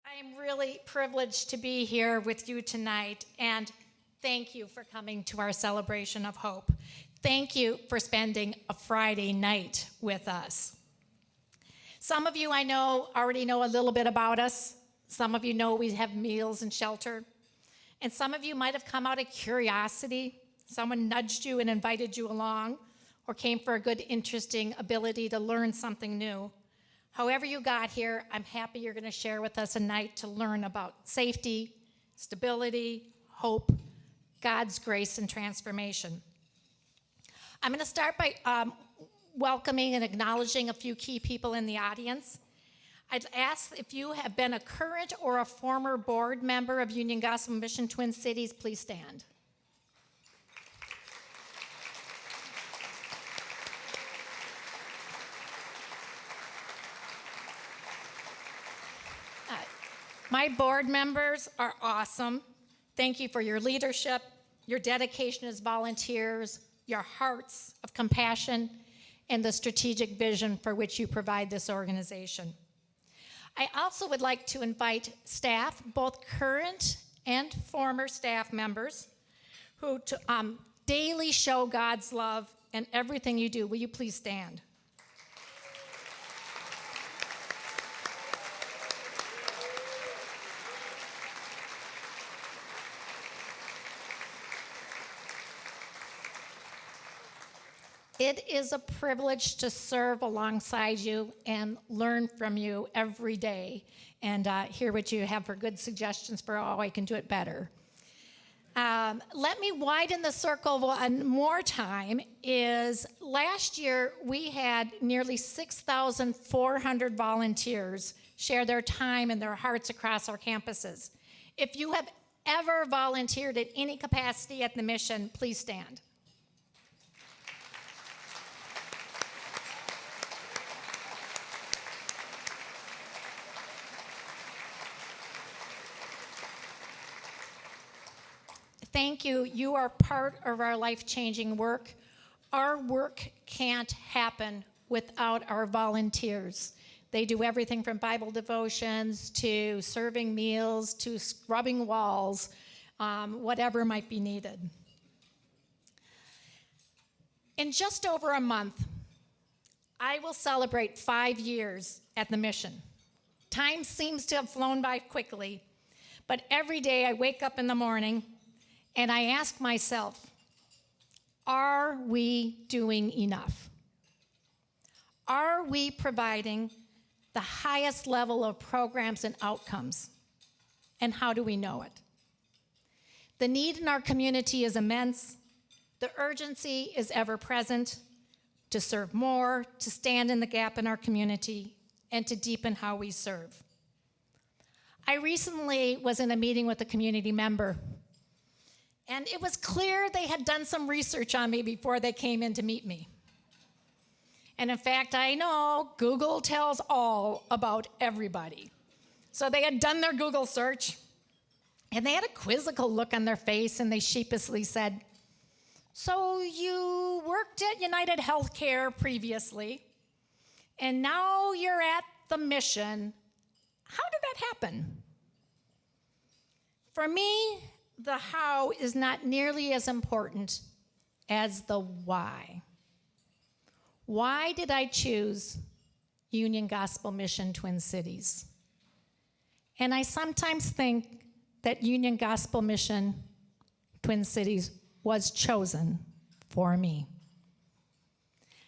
I am really privileged to be here with you tonight, and thank you for coming to our celebration of hope. Thank you for spending a Friday night with us. Some of you I know already know a little bit about us. Some of you know we have meals and shelter. And some of you might have come out of curiosity. Someone nudged you and invited you along, or came for a good, interesting ability to learn something new. However you got here, I'm happy you're going to share with us a night to learn about safety, stability, hope, God's grace, and transformation. I'm going to start by welcoming and acknowledging a few key people in the audience. I'd ask if you have been a current or a former board member of Union Gospel Mission Twin Cities, please stand. My board members are awesome. Thank you for your leadership, your dedication as volunteers, your hearts of compassion, and the strategic vision for which you provide this organization. I also would like to invite staff, both current and former staff members, who daily show God's love in everything you do. Will you please stand? It is a privilege to serve alongside you and learn from you every day and hear what you have for good suggestions for how I can do it better. Let me widen the circle one more time. Last year we had nearly 6,400 volunteers share their time and their hearts across our campuses. If you have ever volunteered at any capacity at the mission, please stand. Thank you. You are part of our life-changing work. Our work can't happen without our volunteers. They do everything from Bible devotions to serving meals to scrubbing walls, whatever might be needed. In just over a month, I will celebrate 5 years at the mission. Time seems to have flown by quickly, but every day I wake up in the morning and I ask myself, are we doing enough? Are we providing the highest level of programs and outcomes? And how do we know it? The need in our community is immense. The urgency is ever present to serve more, to stand in the gap in our community, and to deepen how we serve. I recently was in a meeting with a community member, and it was clear they had done some research on me before they came in to meet me. And in fact, I know Google tells all about everybody. So they had done their Google search, and they had a quizzical look on their face, and they sheepishly said, "So you worked at United Healthcare previously, and now you're at the mission. How did that happen?" For me, the how is not nearly as important as the why. Why did I choose Union Gospel Mission Twin Cities? And I sometimes think that Union Gospel Mission Twin Cities was chosen for me.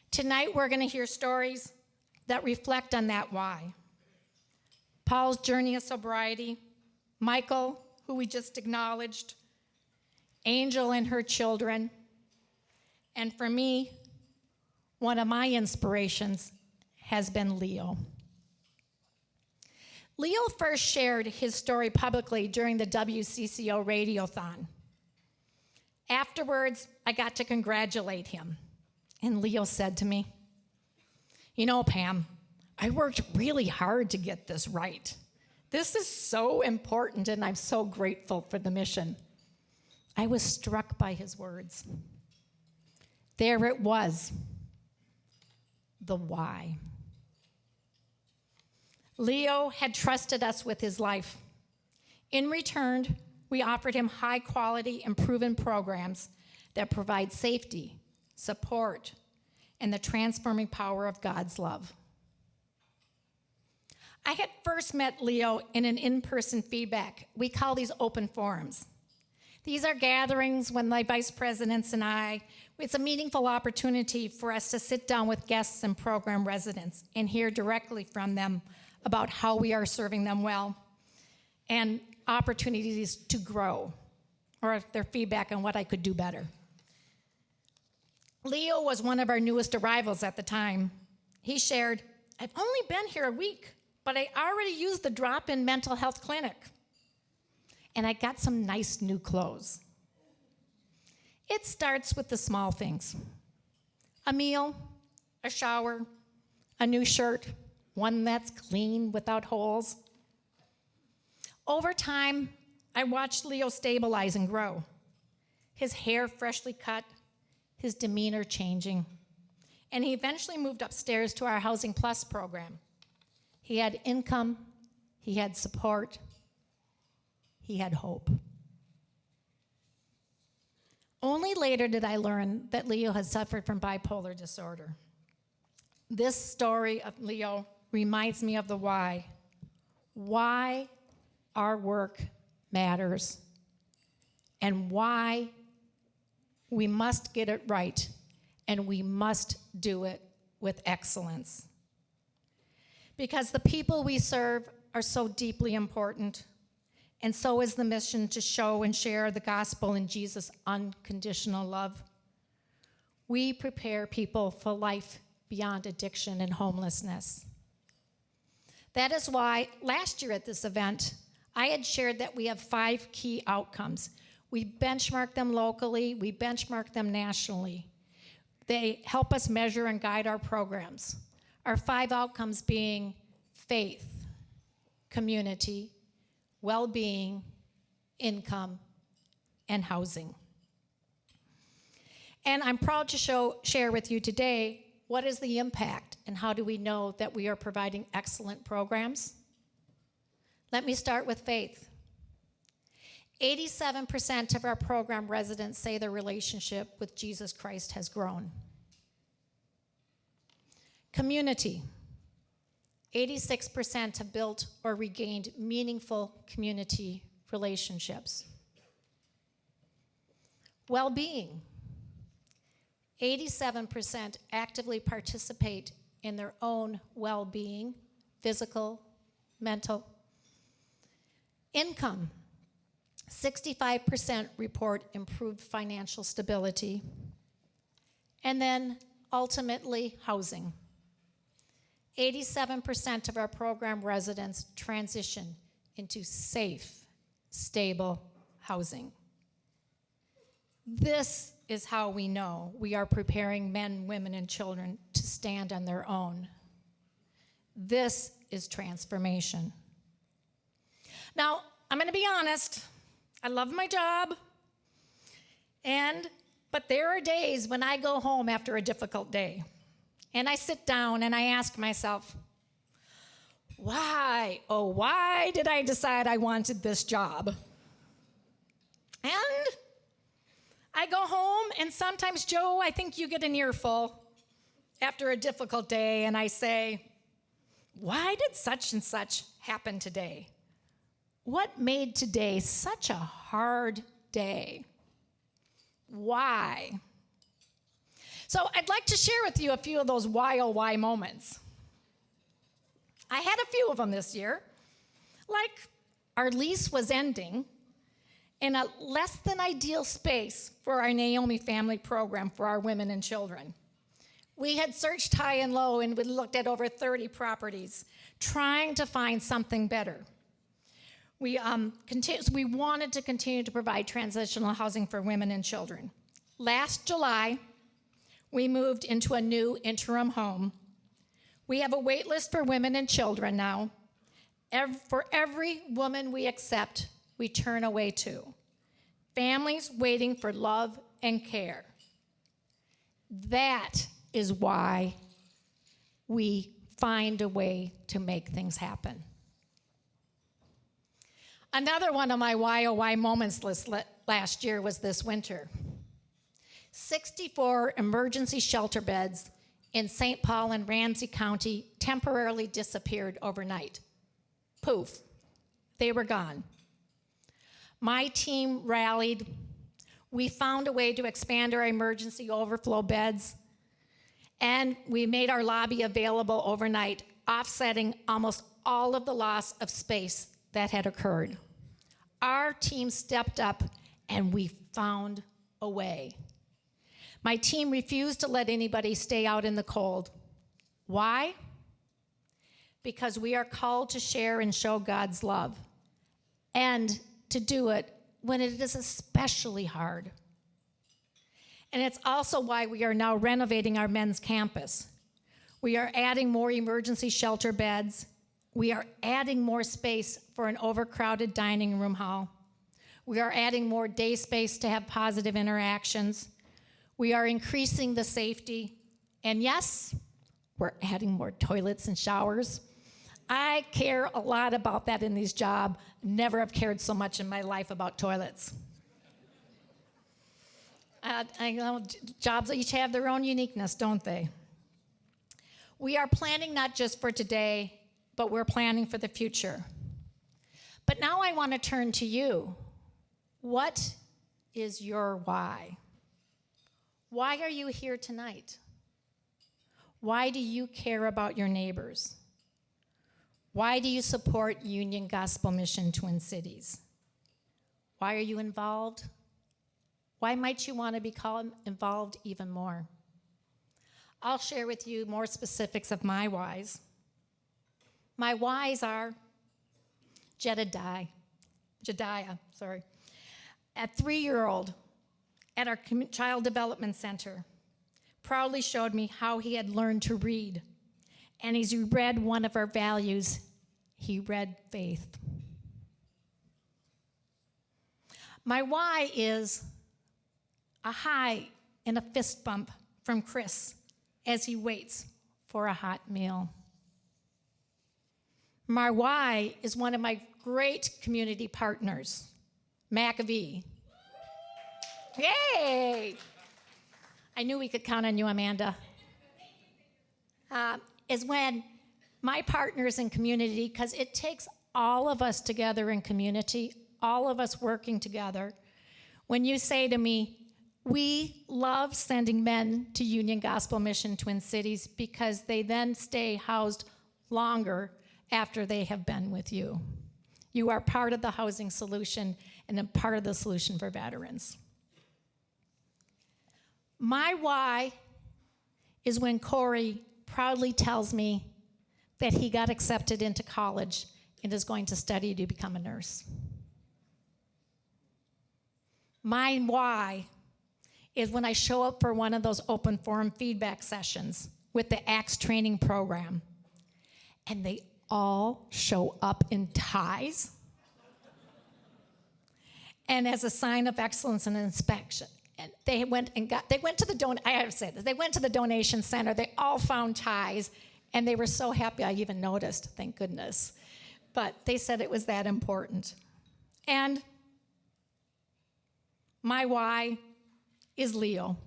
Tonight we're going to hear stories that reflect on that why. Paul's journey of sobriety, Michael, who we just acknowledged, Angel and her children, and for me, one of my inspirations has been Leo. Leo first shared his story publicly during the WCCO Radiothon. Afterwards, I got to congratulate him, and Leo said to me, "You know, Pam, I worked really hard to get this right. This is so important, and I'm so grateful for the mission." I was struck by his words. There it was, the why. Leo had trusted us with his life. In return, we offered him high-quality and proven programs that provide safety, support, and the transforming power of God's love. I had first met Leo in an in-person feedback. We call these open forums. These are gatherings when my vice presidents and it's a meaningful opportunity for us to sit down with guests and program residents and hear directly from them about how we are serving them well and opportunities to grow, or their feedback on what I could do better. Leo was one of our newest arrivals at the time. He shared, "I've only been here a week, but I already used the drop-in mental health clinic. And I got some nice new clothes." It starts with the small things. A meal, a shower, a new shirt, one that's clean without holes. Over time, I watched Leo stabilize and grow. His hair freshly cut, his demeanor changing, and he eventually moved upstairs to our Housing Plus program. He had income, he had support, he had hope. Only later did I learn that Leo had suffered from bipolar disorder. This story of Leo reminds me of the why. Why our work matters and why we must get it right and we must do it with excellence. Because the people we serve are so deeply important, and so is the mission to show and share the gospel in Jesus' unconditional love. We prepare people for life beyond addiction and homelessness. That is why last year at this event, I had shared that we have 5 key outcomes. We benchmark them locally, we benchmark them nationally. They help us measure and guide our programs. Our 5 outcomes being faith, community, well-being, income, and housing. And I'm proud to share with you today what is the impact and how do we know that we are providing excellent programs. Let me start with faith. 87% of our program residents say their relationship with Jesus Christ has grown. Community. 86% have built or regained meaningful community relationships. Well-being. 87% actively participate in their own well-being, physical, mental. Income. 65% report improved financial stability. And then ultimately, housing. 87% of our program residents transition into safe, stable housing. This is how we know we are preparing men, women, and children to stand on their own. This is transformation. Now, I'm going to be honest. I love my job, but there are days when I go home after a difficult day, and I sit down and I ask myself, why did I decide I wanted this job? And I go home, and sometimes, Joe, I think you get an earful after a difficult day, and I say, why did such and such happen today? What made today such a hard day? Why? So I'd like to share with you a few of those why oh why moments. I had a few of them this year. Like our lease was ending in a less than ideal space for our Naomi family program for our women and children. We had searched high and low and we looked at over 30 properties, trying to find something better. We wanted to continue to provide transitional housing for women and children. Last July, we moved into a new interim home. We have a wait list for women and children now. For every woman we accept, we turn away two. Families waiting for love and care. That is why we find a way to make things happen. Another one of my why oh why moments last year was this winter. 64 emergency shelter beds in St. Paul and Ramsey County temporarily disappeared overnight. Poof, they were gone. My team rallied. We found a way to expand our emergency overflow beds, and we made our lobby available overnight, offsetting almost all of the loss of space that had occurred. Our team stepped up, and we found a way. My team refused to let anybody stay out in the cold. Why? Because we are called to share and show God's love, and to do it when it is especially hard. And it's also why we are now renovating our men's campus. We are adding more emergency shelter beds. We are adding more space for an overcrowded dining room hall. We are adding more day space to have positive interactions. We are increasing the safety. And yes, we're adding more toilets and showers. I care a lot about that in this job. Never have cared so much in my life about toilets. I know jobs each have their own uniqueness, don't they? We are planning not just for today, but we're planning for the future. But now I want to turn to you. What is your why? Why are you here tonight? Why do you care about your neighbors? Why do you support Union Gospel Mission Twin Cities? Why are you involved? Why might you want to become involved even more? I'll share with you more specifics of my whys. My whys are Jedediah, a 3-year-old at our Child Development Center, proudly showed me how he had learned to read. And as he read one of our values, he read faith. My why is a hi and a fist bump from Chris as he waits for a hot meal. My why is one of my great community partners, McAvee. Yay! I knew we could count on you, Amanda. Is when my partners in community, because it takes all of us together in community, all of us working together. When you say to me, we love sending men to Union Gospel Mission Twin Cities because they then stay housed longer after they have been with you. You are part of the housing solution and a part of the solution for veterans. My why is when Corey proudly tells me that he got accepted into college and is going to study to become a nurse. My why is when I show up for one of those open forum feedback sessions with the ACTS training program, and they all show up in ties, and as a sign of excellence and inspection. And they went to the donation center. They all found ties, and they were so happy I even noticed, thank goodness. But they said it was that important. And my why is Leo.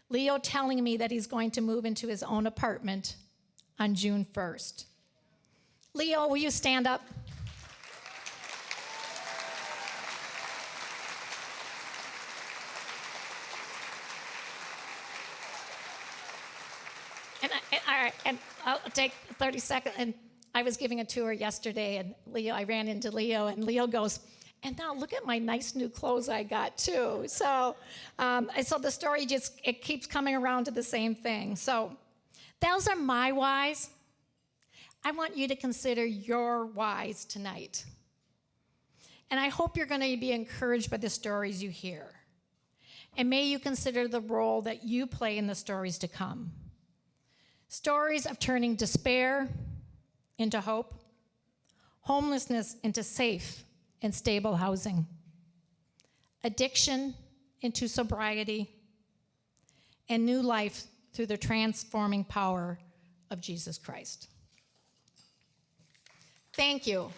Leo telling me that he's going to move into his own apartment on June 1st. Leo, will you stand up? And I'll take 30 seconds. And I was giving a tour yesterday, and I ran into Leo, and Leo goes, and now look at my nice new clothes I got too. So the story it keeps coming around to the same thing. So those are my whys. I want you to consider your whys tonight. And I hope you're going to be encouraged by the stories you hear. And may you consider the role that you play in the stories to come. Stories of turning despair into hope, homelessness into safe and stable housing, addiction into sobriety, and new life through the transforming power of Jesus Christ. Thank you.